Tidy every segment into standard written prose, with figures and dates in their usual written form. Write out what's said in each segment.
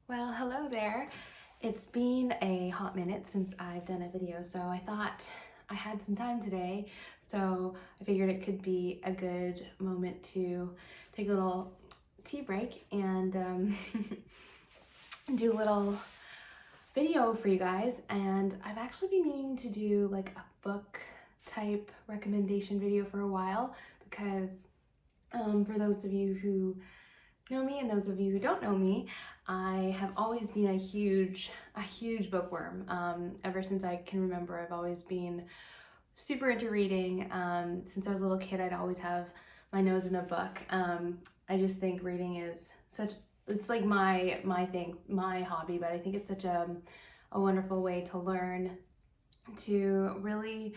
Well, hello there. It's been a hot minute since I've done a video, so I thought I had some time today, so I figured it could be a good moment to take a little tea break and do a little video for you guys. And I've actually been meaning to do like a book type recommendation video for a while because for those of you who know me and those of you who don't know me, I have always been a huge bookworm. Ever since I can remember, I've always been super into reading. Since I was a little kid, I'd always have my nose in a book. I just think reading is it's like my thing, my hobby, but I think it's such a wonderful way to learn, to really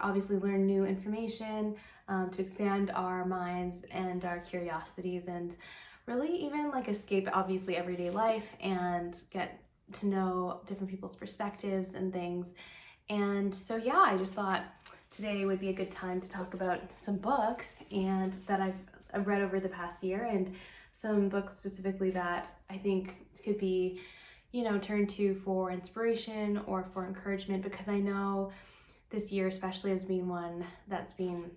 obviously learn new information, to expand our minds and our curiosities, and really even escape obviously everyday life and get to know different people's perspectives and things. And so yeah, I just thought today would be a good time to talk about some books and that I've read over the past year, and some books specifically that I think could be, turned to for inspiration or for encouragement, because I know this year especially has been one that's been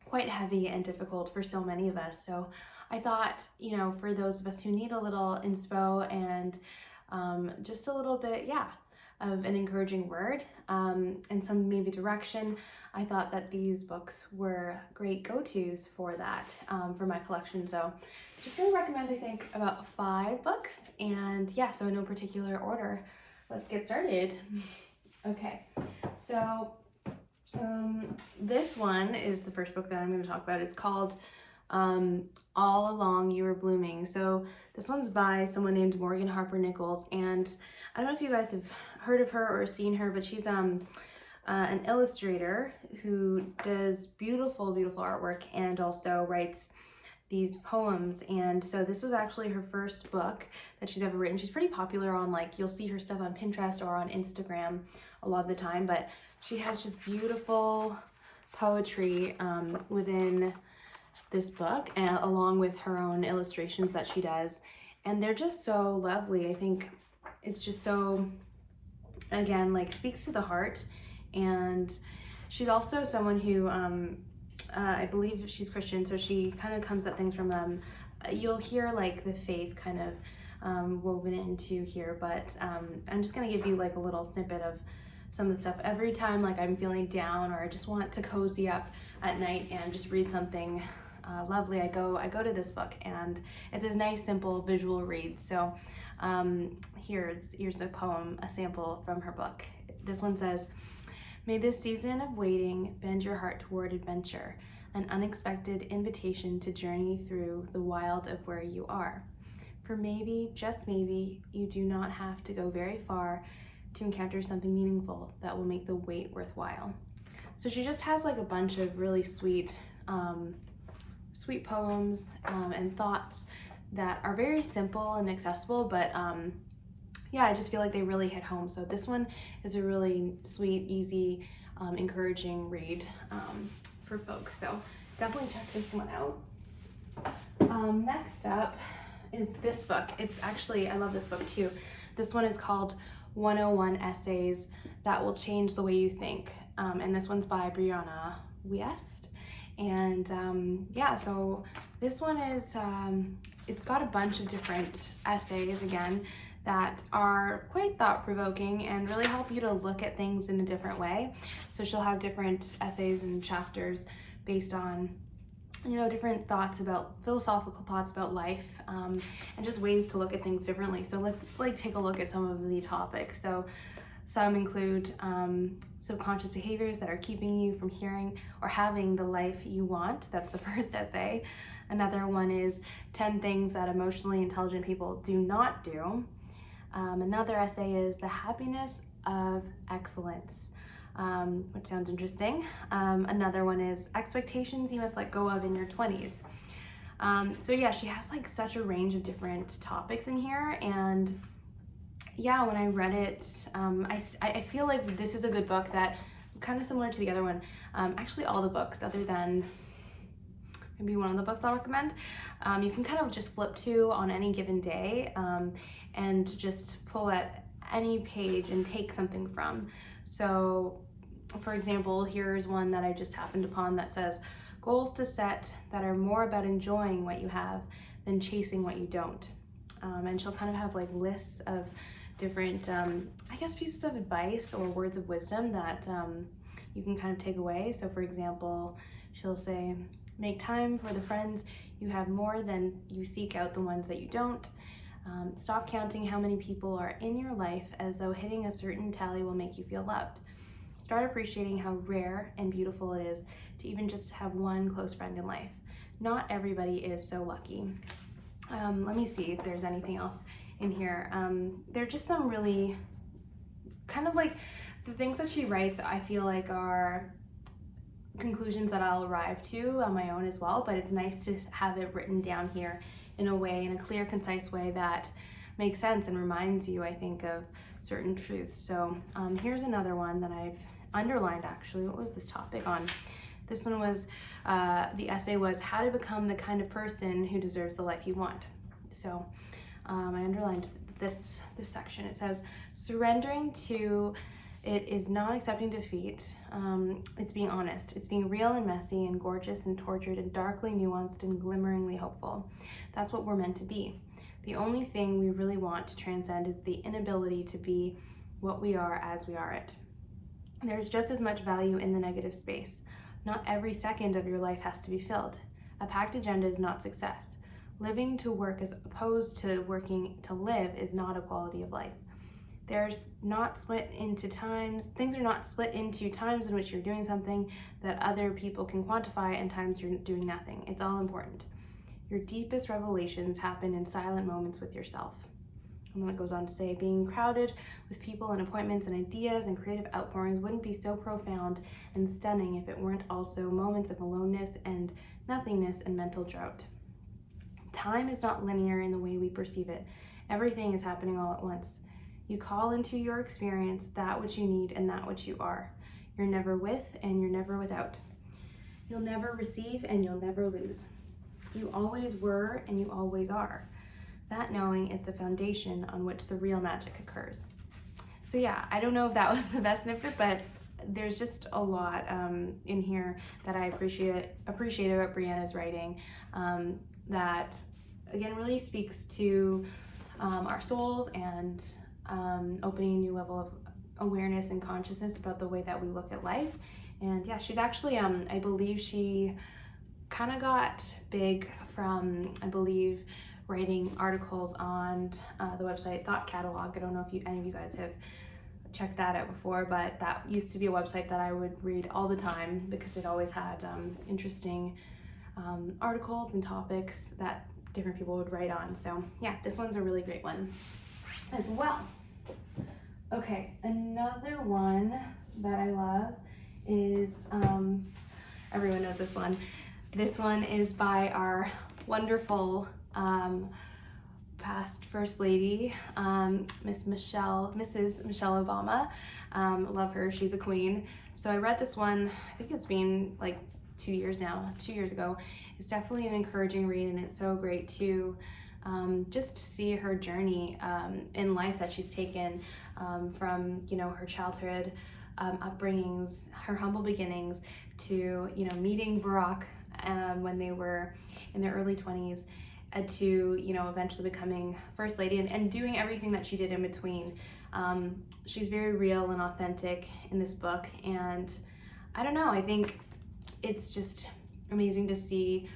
quite heavy and difficult for so many of us. So I thought, for those of us who need a little inspo and just a little bit, of an encouraging word and some maybe direction, I thought that these books were great go-tos for that, for my collection. So just gonna recommend, I think, about 5 books, and yeah, so in no particular order. Let's get started. Okay, so this one is the first book that I'm going to talk about. It's called All Along You Were Blooming. So this one's by someone named Harper Nichols, and I don't know if you guys have heard of her or seen her, but she's an illustrator who does beautiful artwork and also writes these poems. And so this was actually her first book that she's ever written. She's pretty popular on, you'll see her stuff on Pinterest or on Instagram a lot of the time, but she has just beautiful poetry within this book, and along with her own illustrations that she does, and they're just so lovely. I think it's just so, again, speaks to the heart. And she's also someone who I believe she's Christian, so she kind of comes at things from you'll hear the faith kind of woven into here, but I'm just gonna give you a little snippet of some of the stuff. Every time I'm feeling down or I just want to cozy up at night and just read something lovely, I go to this book, and it's a nice simple visual read. So here's a poem, a sample from her book. This one says, "May this season of waiting bend your heart toward adventure, an unexpected invitation to journey through the wild of where you are. For maybe, just maybe, you do not have to go very far to encounter something meaningful that will make the wait worthwhile." So she just has a bunch of really sweet poems and thoughts that are very simple and accessible, but yeah, I just feel like they really hit home. So this one is a really sweet, easy, encouraging read for folks. So definitely check this one out. Next up is this book. It's actually, I love this book too. This one is called 101 Essays That Will Change the Way You Think. And this one's by Brianna Wiest. And yeah, so this one is, it's got a bunch of different essays, again, that are quite thought-provoking and really help you to look at things in a different way. So she'll have different essays and chapters based on, different thoughts about, philosophical thoughts about life, and just ways to look at things differently. So let's take a look at some of the topics. So some include subconscious behaviors that are keeping you from hearing or having the life you want. That's the first essay. Another one is 10 things that emotionally intelligent people do not do. Another essay is the happiness of excellence, which sounds interesting. Another one is expectations you must let go of in your 20s. So yeah, she has such a range of different topics in here, and yeah, when I read it, I feel like this is a good book that kind of similar to the other one. Actually, all the books other than maybe one of the books I'll recommend. You can kind of just flip to on any given day and just pull at any page and take something from. So for example, here's one that I just happened upon that says, goals to set that are more about enjoying what you have than chasing what you don't. And she'll kind of have like lists of different, I guess, pieces of advice or words of wisdom that you can kind of take away. So for example, she'll say, make time for the friends you have more than you seek out the ones that you don't. Stop counting how many people are in your life as though hitting a certain tally will make you feel loved. Start appreciating how rare and beautiful it is to even just have one close friend in life. Not everybody is so lucky. Let me see if there's anything else in here. There are just some really kind of like the things that she writes, I feel like are conclusions that I'll arrive to on my own as well, but it's nice to have it written down here in a clear, concise way that makes sense and reminds you, I think, of certain truths. So here's another one that I've underlined actually. What was this topic on? This one was, the essay was how to become the kind of person who deserves the life you want. So I underlined this section. It says, surrendering to it is not accepting defeat. It's being honest. It's being real and messy and gorgeous and tortured and darkly nuanced and glimmeringly hopeful. That's what we're meant to be. The only thing we really want to transcend is the inability to be what we are as we are it. There's just as much value in the negative space. Not every second of your life has to be filled. A packed agenda is not success. Living to work as opposed to working to live is not a quality of life. Things are not split into times in which you're doing something that other people can quantify and times you're doing nothing. It's all important. Your deepest revelations happen in silent moments with yourself. And then it goes on to say, being crowded with people and appointments and ideas and creative outpourings wouldn't be so profound and stunning if it weren't also moments of aloneness and nothingness and mental drought. Time is not linear in the way we perceive it. Everything is happening all at once. You call into your experience that which you need and that which you are. You're never with and you're never without. You'll never receive and you'll never lose. You always were and you always are. That knowing is the foundation on which the real magic occurs. So yeah, I don't know if that was the best snippet, but there's just a lot in here that I appreciate about Brianna's writing that, again, really speaks to our souls and opening a new level of awareness and consciousness about the way that we look at life. And yeah, she's actually, I believe she kind of got big from, writing articles on the website Thought Catalog. I don't know if any of you guys have checked that out before, but that used to be a website that I would read all the time because it always had interesting articles and topics that different people would write on. So yeah, this one's a really great one as well. Okay, another one that I love is, everyone knows this one. This one is by our wonderful past First Lady, Mrs. Michelle Obama. Love her, she's a queen. So I read this one, I think it's been like 2 years ago. It's definitely an encouraging read, and it's so great to just see her journey in life that she's taken from, her childhood upbringings, her humble beginnings, to, meeting Barack when they were in their early 20s, to, eventually becoming First Lady and doing everything that she did in between. She's very real and authentic in this book, and I don't know, I think it's just amazing to see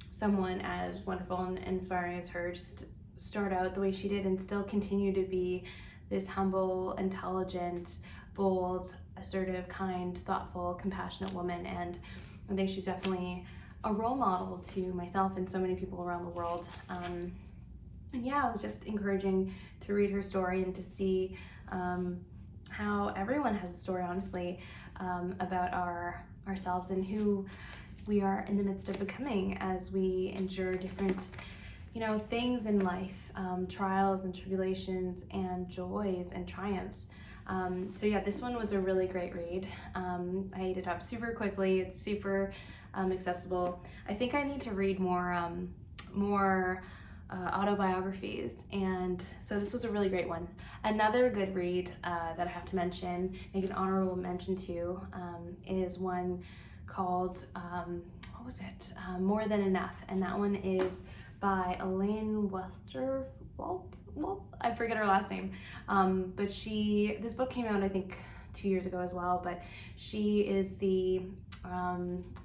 someone as wonderful and inspiring as her just start out the way she did and still continue to be this humble, intelligent, bold, assertive, kind, thoughtful, compassionate woman. And I think she's definitely a role model to myself and so many people around the world. And yeah, it was just encouraging to read her story and to see how everyone has a story, honestly, about ourselves and who we are in the midst of becoming as we endure different, things in life, trials and tribulations and joys and triumphs. So yeah, this one was a really great read. I ate it up super quickly. It's super accessible. I think I need to read more autobiographies, and so this was a really great one. Another good read that I have to mention, make an honorable mention to, is one called, what was it? More Than Enough, and that one is by Elaine Welteroth. I forget her last name, but this book came out I think 2 years ago as well, but she is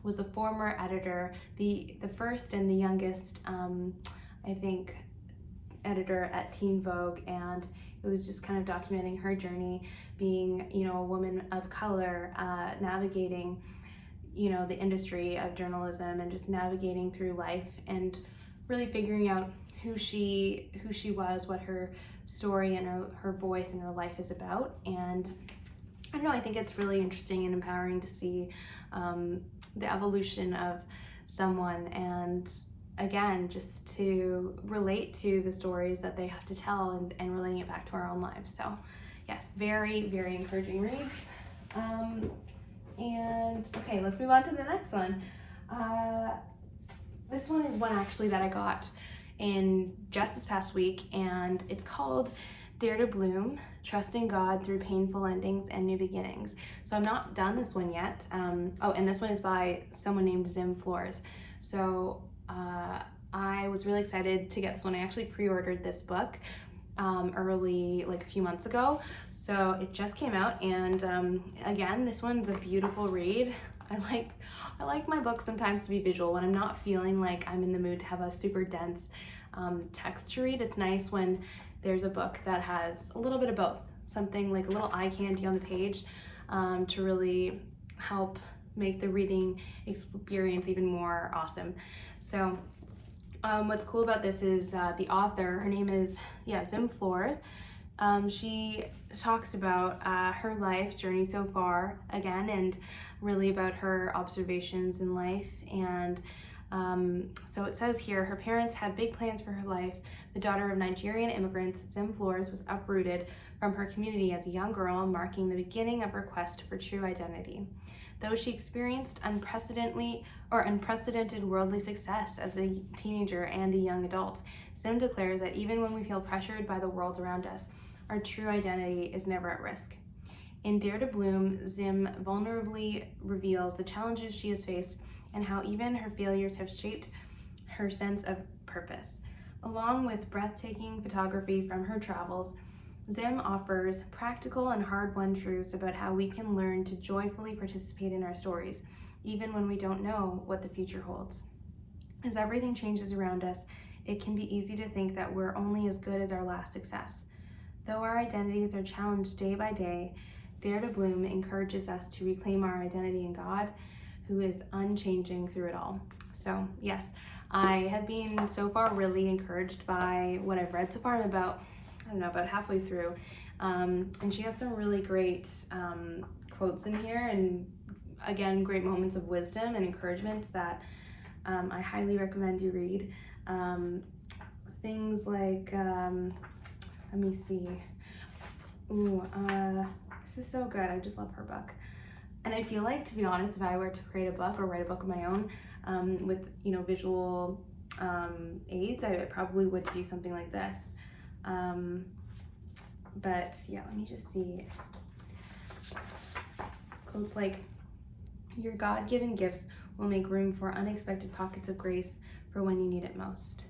was the former editor, the first and the youngest, I think, editor at Teen Vogue, and it was just kind of documenting her journey being, a woman of color, navigating, the industry of journalism and just navigating through life and really figuring out who she was, what her story and her voice and her life is about. And I don't know, I think it's really interesting and empowering to see the evolution of someone, and again, just to relate to the stories that they have to tell and relating it back to our own lives. So yes, very, very encouraging reads. And okay, let's move on to the next one. This one is one actually that I got in just this past week, and it's called Dare to Bloom, Trusting God Through Painful Endings and New Beginnings. So I'm not done this one yet. And this one is by someone named Flores. So I was really excited to get this one. I actually pre-ordered this book early, like a few months ago. So it just came out, and again, this one's a beautiful read. I like my books sometimes to be visual. When I'm not feeling like I'm in the mood to have a super dense text to read, it's nice when there's a book that has a little bit of both, something like a little eye candy on the page to really help make the reading experience even more awesome. So what's cool about this is the author, her name is Flores. She talks about her life journey so far again, and really about her observations in life. And so it says here, her parents had big plans for her life. The daughter of Nigerian immigrants, Flores was uprooted from her community as a young girl, marking the beginning of her quest for true identity. Though she experienced unprecedented worldly success as a teenager and a young adult, Zim declares that even when we feel pressured by the world around us, our true identity is never at risk. In Dare to Bloom, Zim vulnerably reveals the challenges she has faced and how even her failures have shaped her sense of purpose. Along with breathtaking photography from her travels, Zim offers practical and hard-won truths about how we can learn to joyfully participate in our stories, even when we don't know what the future holds. As everything changes around us, it can be easy to think that we're only as good as our last success. Though our identities are challenged day by day, Dare to Bloom encourages us to reclaim our identity in God, who is unchanging through it all. So yes, I have been so far really encouraged by what I've read so far. I'm about halfway through. And she has some really great quotes in here, and again, great moments of wisdom and encouragement that I highly recommend you read. Things like, let me see. This is so good. I just love her book. And I feel like, to be honest, if I were to create a book or write a book of my own with, visual aids, I probably would do something like this. But yeah, let me just see. Quotes like, your God-given gifts will make room for unexpected pockets of grace for when you need it most.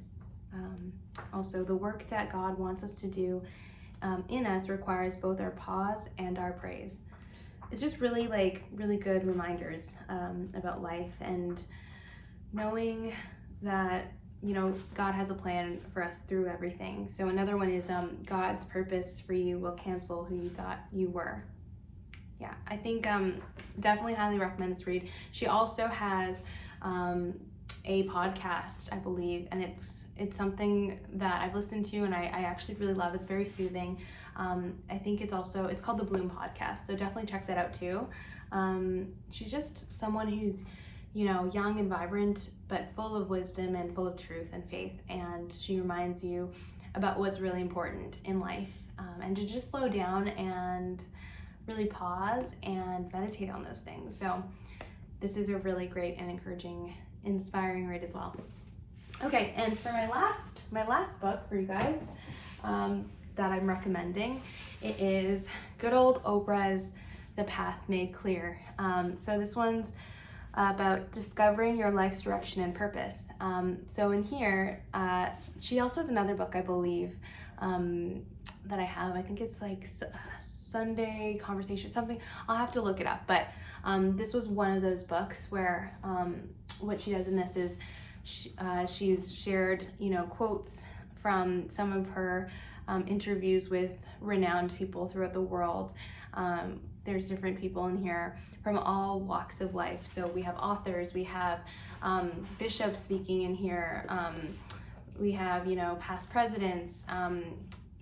Also, the work that God wants us to do in us requires both our pause and our praise. It's just really good reminders about life, and knowing that God has a plan for us through everything. So another one is God's purpose for you will cancel who you thought you were. Yeah, I think definitely highly recommend this read. She also has a podcast, I believe, and it's something that I've listened to and I actually really love. It's very soothing. I think it's called the Bloom Podcast, so definitely check that out too. She's just someone who's young and vibrant, but full of wisdom and full of truth and faith. And she reminds you about what's really important in life, and to just slow down and really pause and meditate on those things. So this is a really great and encouraging, inspiring read as well. Okay, and for my last book for you guys that I'm recommending, it is good old Oprah's The Path Made Clear. So this one's about discovering your life's direction and purpose. So in here, she also has another book, I believe, that I have. I think it's like Sunday Conversation, something. I'll have to look it up. But this was one of those books where what she does in this is she's shared, quotes from some of her interviews with renowned people throughout the world. There's different people in here from all walks of life. So we have authors, we have bishops speaking in here, we have, past presidents,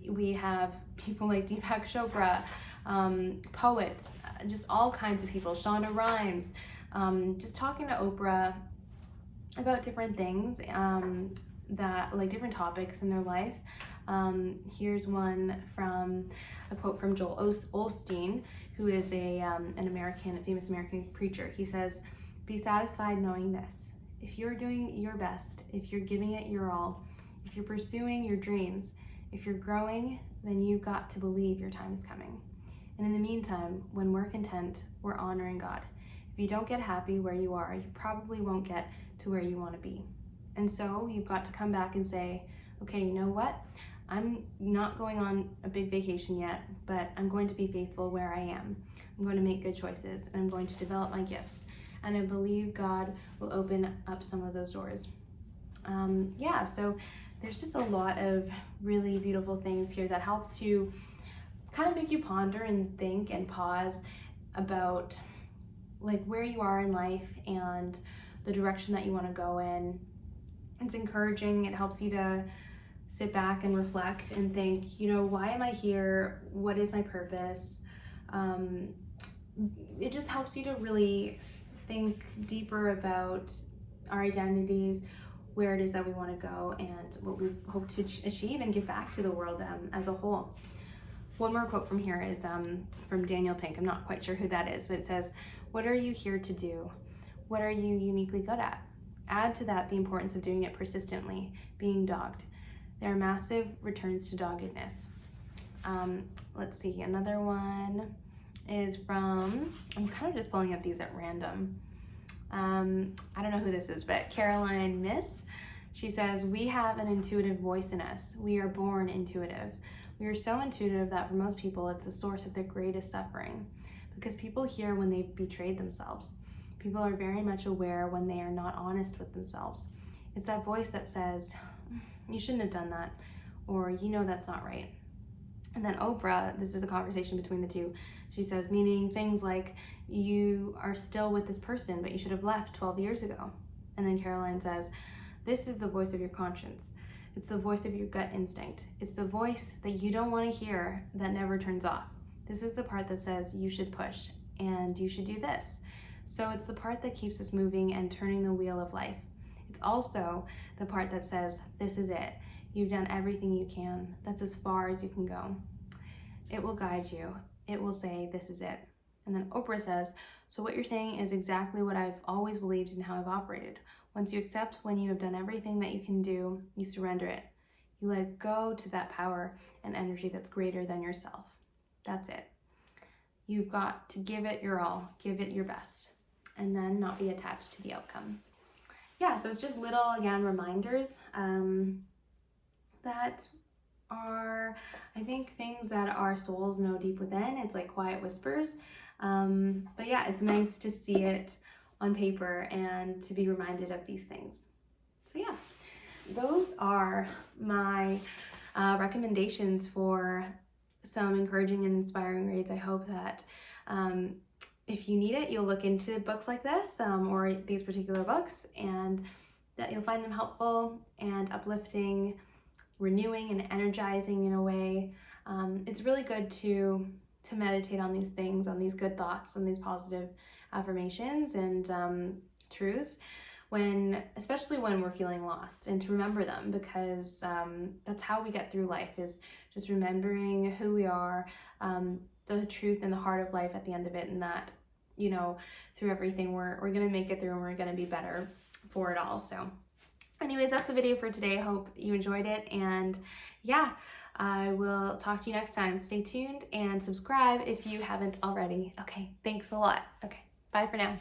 we have people like Deepak Chopra, poets, just all kinds of people, Shonda Rhimes, just talking to Oprah about different things, that like different topics in their life. Here's one from a quote from Joel Osteen, who is a famous American preacher. He says, "Be satisfied knowing this: if you're doing your best, if you're giving it your all, if you're pursuing your dreams, if you're growing, then you've got to believe your time is coming. And in the meantime, when we're content, we're honoring God. If you don't get happy where you are, you probably won't get to where you want to be. And so you've got to come back and say, okay, you know what? I'm not going on a big vacation yet, but I'm going to be faithful where I am. I'm going to make good choices, and I'm going to develop my gifts. And I believe God will open up some of those doors." So there's just a lot of really beautiful things here that help to kind of make you ponder and think and pause about like where you are in life and the direction that you want to go in. It's encouraging. It helps you to sit back and reflect and think, why am I here? What is my purpose? It just helps you to really think deeper about our identities, where it is that we want to go, and what we hope to achieve and give back to the world as a whole. One more quote from here is from Daniel Pink. I'm not quite sure who that is, but it says, "What are you here to do? What are you uniquely good at? Add to that the importance of doing it persistently, being dogged. There are massive returns to doggedness." Let's see, another one is from, I'm kind of just pulling up these at random. I don't know who this is, but Caroline Miss. She says, "We have an intuitive voice in us. We are born intuitive. We are so intuitive that for most people, it's the source of their greatest suffering, because people hear when they've betrayed themselves. People are very much aware when they are not honest with themselves. It's that voice that says, you shouldn't have done that, or that's not right." And then Oprah, this is a conversation between the two. She says, meaning things like, "You are still with this person, but you should have left 12 years ago." And then Caroline says, "This is the voice of your conscience. It's the voice of your gut instinct. It's the voice that you don't want to hear that never turns off. This is the part that says you should push and you should do this. So it's the part that keeps us moving and turning the wheel of life. It's also the part that says, this is it. You've done everything you can. That's as far as you can go. It will guide you. It will say, this is it." And then Oprah says, "So what you're saying is exactly what I've always believed and how I've operated. Once you accept when you have done everything that you can do, you surrender it. You let go to that power and energy that's greater than yourself. That's it. You've got to give it your all, give it your best, and then not be attached to the outcome." Yeah, so it's just little, again, reminders that are, I think, things that our souls know deep within. It's like quiet whispers. But yeah, it's nice to see it on paper and to be reminded of these things. So yeah, those are my recommendations for some encouraging and inspiring reads. I hope that if you need it, you'll look into books like this or these particular books, and that you'll find them helpful and uplifting, renewing and energizing in a way. It's really good to meditate on these things, on these good thoughts, on these positive affirmations and truths, especially when we're feeling lost, and to remember them, because that's how we get through life, is just remembering who we are, the truth and the heart of life at the end of it, and that you know, through everything. We're gonna make it through, and we're gonna be better for it all. So anyways, that's the video for today. I hope you enjoyed it, and yeah, I will talk to you next time. Stay tuned and subscribe if you haven't already. Okay, thanks a lot. Okay, bye for now.